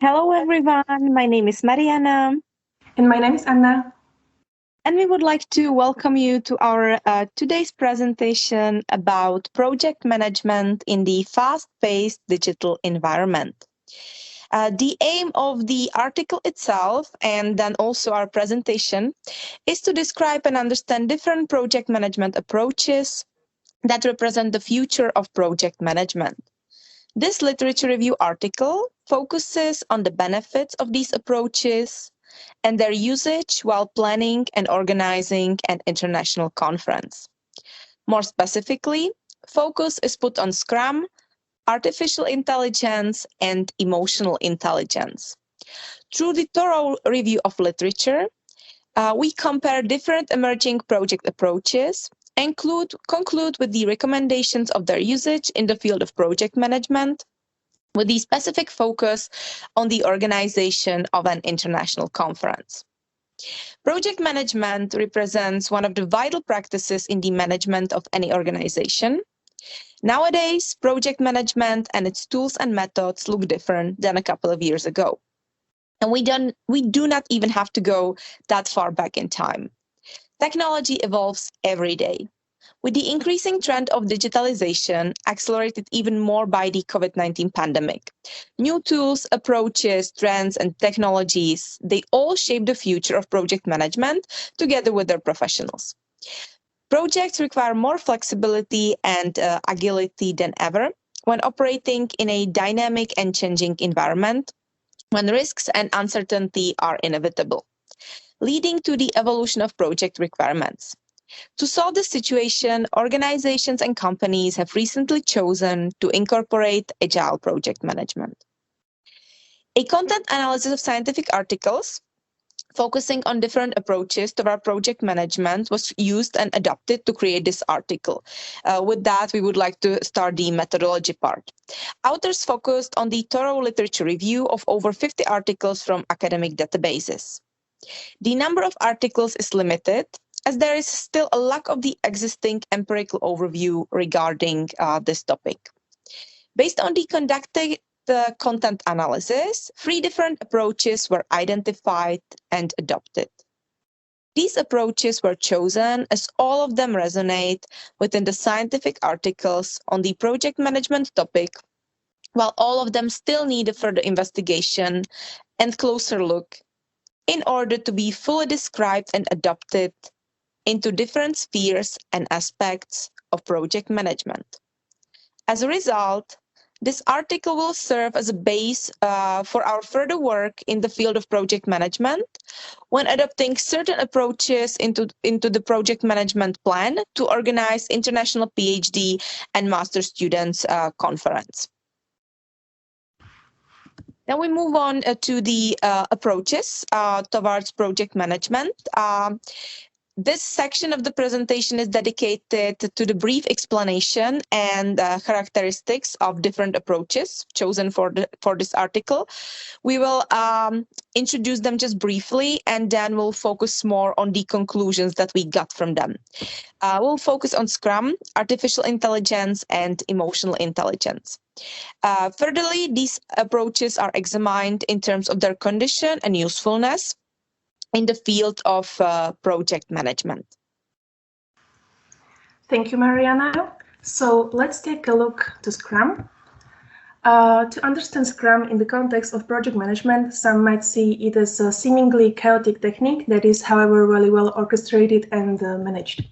Hello everyone, my name is Mariana. And my name is Anna. And we would like to welcome you to our today's presentation about project management in the fast-paced digital environment. The aim of the article itself and then also our presentation is to describe and understand different project management approaches that represent the future of project management. This literature review article focuses on the benefits of these approaches and their usage while planning and organizing an international conference. More specifically, focus is put on Scrum, artificial intelligence, and emotional intelligence. Through the thorough review of literature, we compare different emerging project approaches and conclude with the recommendations of their usage in the field of project management, with the specific focus on the organization of an international conference. Project management represents one of the vital practices in the management of any organization. Nowadays, project management and its tools and methods look different than a couple of years ago. And we do not even have to go that far back in time. Technology evolves every day. With the increasing trend of digitalization, accelerated even more by the COVID-19 pandemic, new tools, approaches, trends, and technologies, they all shape the future of project management together with their professionals. Projects require more flexibility and agility than ever when operating in a dynamic and changing environment, when risks and uncertainty are inevitable, leading to the evolution of project requirements. To solve this situation, organizations and companies have recently chosen to incorporate agile project management. A content analysis of scientific articles focusing on different approaches to our project management was used and adopted to create this article. With that, we would like to start the methodology part. Authors focused on the thorough literature review of over 50 articles from academic databases. The number of articles is limited, as there is still a lack of the existing empirical overview regarding this topic. Based on the conducted content analysis, 3 different approaches were identified and adopted. These approaches were chosen as all of them resonate within the scientific articles on the project management topic, while all of them still need a further investigation and closer look in order to be fully described and adopted into different spheres and aspects of project management. As a result, this article will serve as a base for our further work in the field of project management when adopting certain approaches into the project management plan to organize international PhD and master students conference. Then we move on to the approaches towards project management. This section of the presentation is dedicated to the brief explanation and characteristics of different approaches chosen for this article. We will introduce them just briefly, and then we'll focus more on the conclusions that we got from them. We'll focus on Scrum, artificial intelligence, and emotional intelligence. Furtherly, these approaches are examined in terms of their condition and usefulness in the field of project management. Thank you, Mariana. So let's take a look to Scrum. To understand Scrum in the context of project management, some might see it as a seemingly chaotic technique that is, however, really well orchestrated and managed.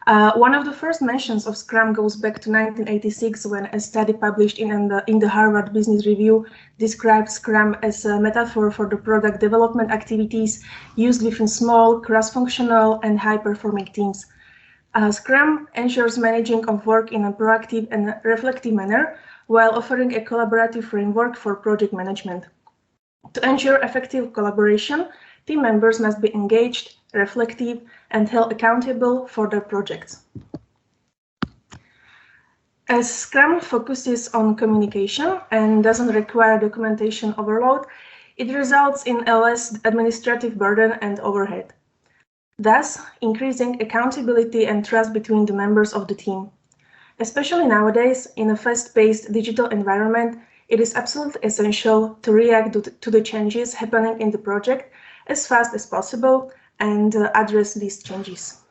One of the first mentions of Scrum goes back to 1986, when a study published in the Harvard Business Review described Scrum as a metaphor for the product development activities used within small, cross-functional, and high-performing teams. Scrum ensures managing of work in a proactive and reflective manner, while offering a collaborative framework for project management. To ensure effective collaboration, team members must be engaged, reflective, and held accountable for their projects. As Scrum focuses on communication and doesn't require documentation overload, it results in a less administrative burden and overhead, thus increasing accountability and trust between the members of the team. Especially nowadays, in a fast-paced digital environment, it is absolutely essential to react to the changes happening in the project as fast as possible and address these changes.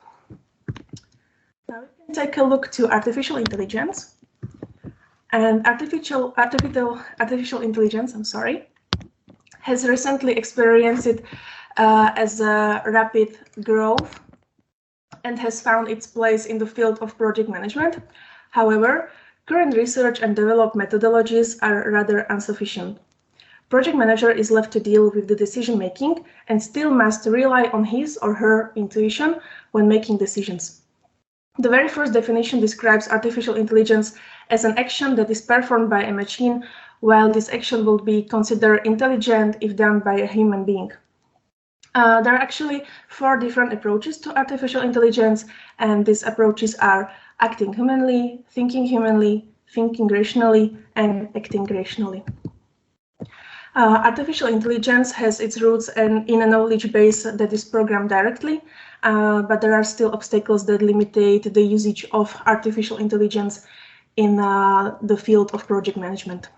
Now we can take a look to artificial intelligence. And artificial intelligence, has recently experienced as a rapid growth and has found its place in the field of project management. However, current research and developed methodologies are rather insufficient. Project manager is left to deal with the decision making and still must rely on his or her intuition when making decisions. The very first definition describes artificial intelligence as an action that is performed by a machine, while this action will be considered intelligent if done by a human being. There are actually 4 different approaches to artificial intelligence, and these approaches are acting humanly, thinking rationally, and acting rationally. Artificial intelligence has its roots in a knowledge base that is programmed directly, but there are still obstacles that limit the usage of artificial intelligence in the field of project management.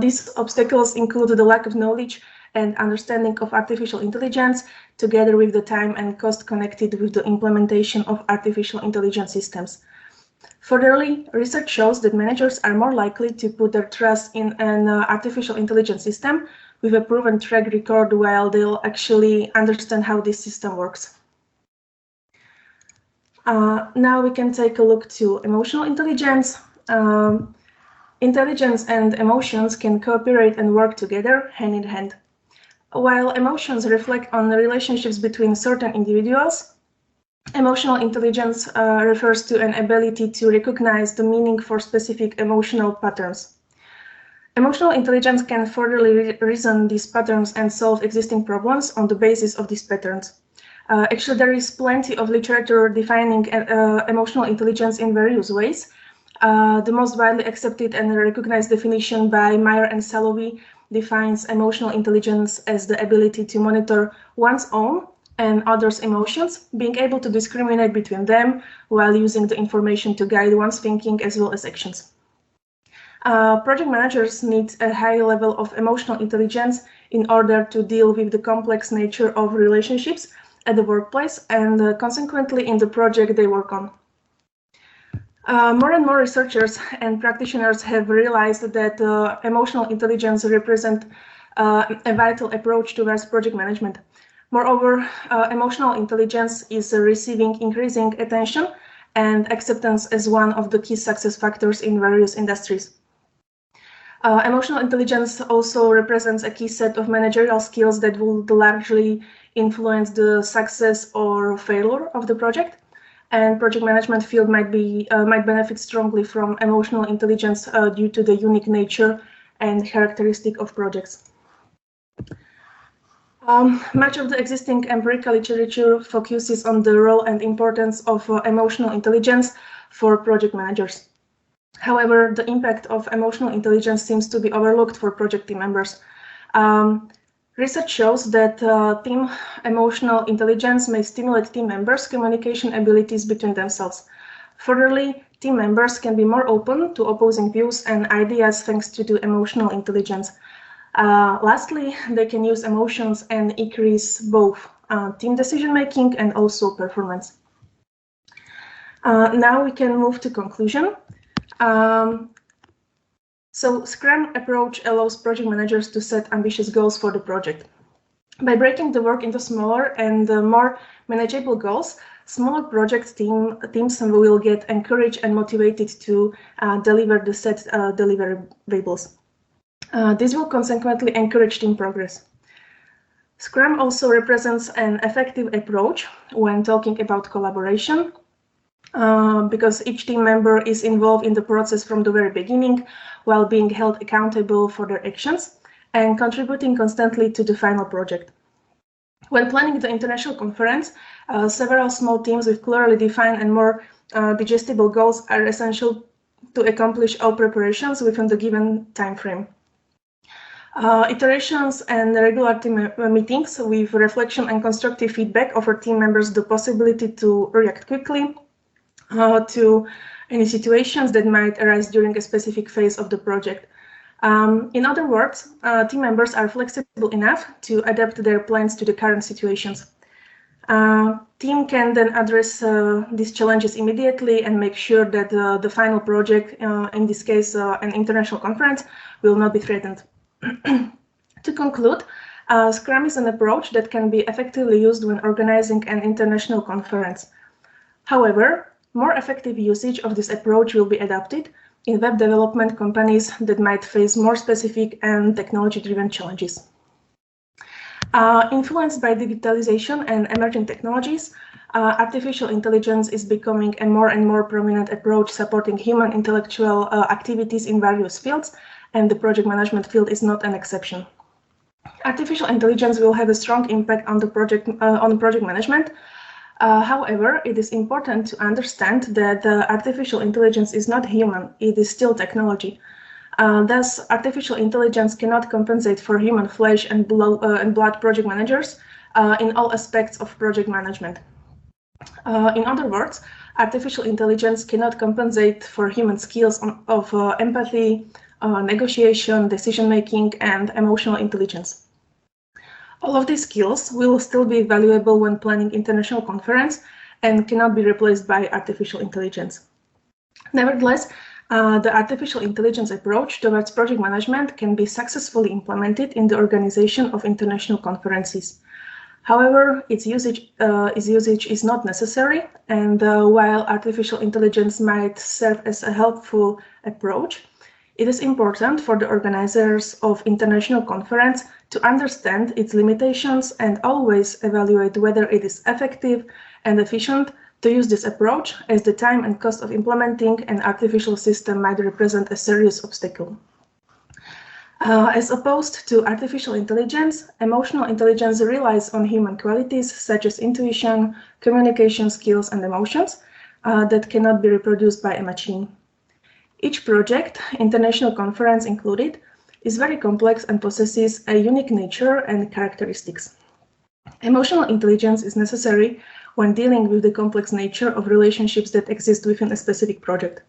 These obstacles include the lack of knowledge and understanding of artificial intelligence, together with the time and cost connected with the implementation of artificial intelligence systems. Furthermore, research shows that managers are more likely to put their trust in an artificial intelligence system with a proven track record, while they'll actually understand how this system works. Now we can take a look to emotional intelligence. Intelligence and emotions can cooperate and work together hand in hand. While emotions reflect on the relationships between certain individuals, emotional intelligence refers to an ability to recognize the meaning for specific emotional patterns. Emotional intelligence can further reason these patterns and solve existing problems on the basis of these patterns. Actually, there is plenty of literature defining emotional intelligence in various ways. The most widely accepted and recognized definition by Meyer and Salovey defines emotional intelligence as the ability to monitor one's own and others' emotions, being able to discriminate between them while using the information to guide one's thinking as well as actions. Project managers need a high level of emotional intelligence in order to deal with the complex nature of relationships at the workplace and consequently in the project they work on. More and more researchers and practitioners have realized that emotional intelligence represents a vital approach towards project management. Moreover, emotional intelligence is receiving increasing attention and acceptance as one of the key success factors in various industries. Emotional intelligence also represents a key set of managerial skills that will largely influence the success or failure of the project. And project management field might benefit strongly from emotional intelligence due to the unique nature and characteristic of projects. Much of the existing empirical literature focuses on the role and importance of emotional intelligence for project managers. However, the impact of emotional intelligence seems to be overlooked for project team members. Research shows that team emotional intelligence may stimulate team members' communication abilities between themselves. Furthermore, team members can be more open to opposing views and ideas thanks to the emotional intelligence. Lastly, they can use emotions and increase both team decision-making and also performance. Now we can move to conclusion. So Scrum approach allows project managers to set ambitious goals for the project. By breaking the work into smaller and more manageable goals, smaller project teams will get encouraged and motivated to deliver the set deliverables. This will consequently encourage team progress. Scrum also represents an effective approach when talking about collaboration, because each team member is involved in the process from the very beginning while being held accountable for their actions and contributing constantly to the final project. When planning the international conference, several small teams with clearly defined and more digestible goals are essential to accomplish all preparations within the given time frame. Iterations and regular team meetings with reflection and constructive feedback offer team members the possibility to react quickly to any situations that might arise during a specific phase of the project. In other words, team members are flexible enough to adapt their plans to the current situations. Team can then address these challenges immediately and make sure that the final project, in this case an international conference, will not be threatened. To conclude, Scrum is an approach that can be effectively used when organizing an international conference. However, more effective usage of this approach will be adopted in web development companies that might face more specific and technology-driven challenges. Influenced by digitalization and emerging technologies, artificial intelligence is becoming a more and more prominent approach supporting human intellectual activities in various fields, and the project management field is not an exception. Artificial intelligence will have a strong impact on the project management. However, it is important to understand that artificial intelligence is not human, it is still technology. Thus, artificial intelligence cannot compensate for human flesh and blood project managers in all aspects of project management. In other words, artificial intelligence cannot compensate for human skills of empathy, negotiation, decision-making, and emotional intelligence. All of these skills will still be valuable when planning international conference and cannot be replaced by artificial intelligence. Nevertheless, the artificial intelligence approach towards project management can be successfully implemented in the organization of international conferences. However, its usage is not necessary, and while artificial intelligence might serve as a helpful approach, it is important for the organizers of international conference to understand its limitations and always evaluate whether it is effective and efficient to use this approach, as the time and cost of implementing an artificial system might represent a serious obstacle. As opposed to artificial intelligence, emotional intelligence relies on human qualities such as intuition, communication skills, and emotions that cannot be reproduced by a machine. Each project, international conference included, is very complex and possesses a unique nature and characteristics. Emotional intelligence is necessary when dealing with the complex nature of relationships that exist within a specific project.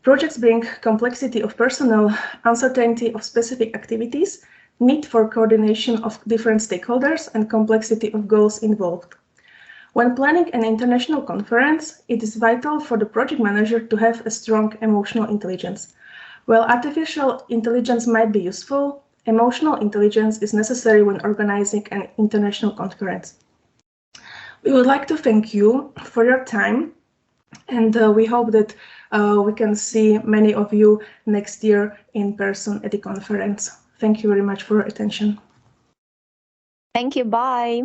Projects bring complexity of personnel, uncertainty of specific activities, need for coordination of different stakeholders, and complexity of goals involved. When planning an international conference, it is vital for the project manager to have a strong emotional intelligence. While artificial intelligence might be useful, emotional intelligence is necessary when organizing an international conference. We would like to thank you for your time, and we hope that we can see many of you next year in person at the conference. Thank you very much for your attention. Thank you. Bye.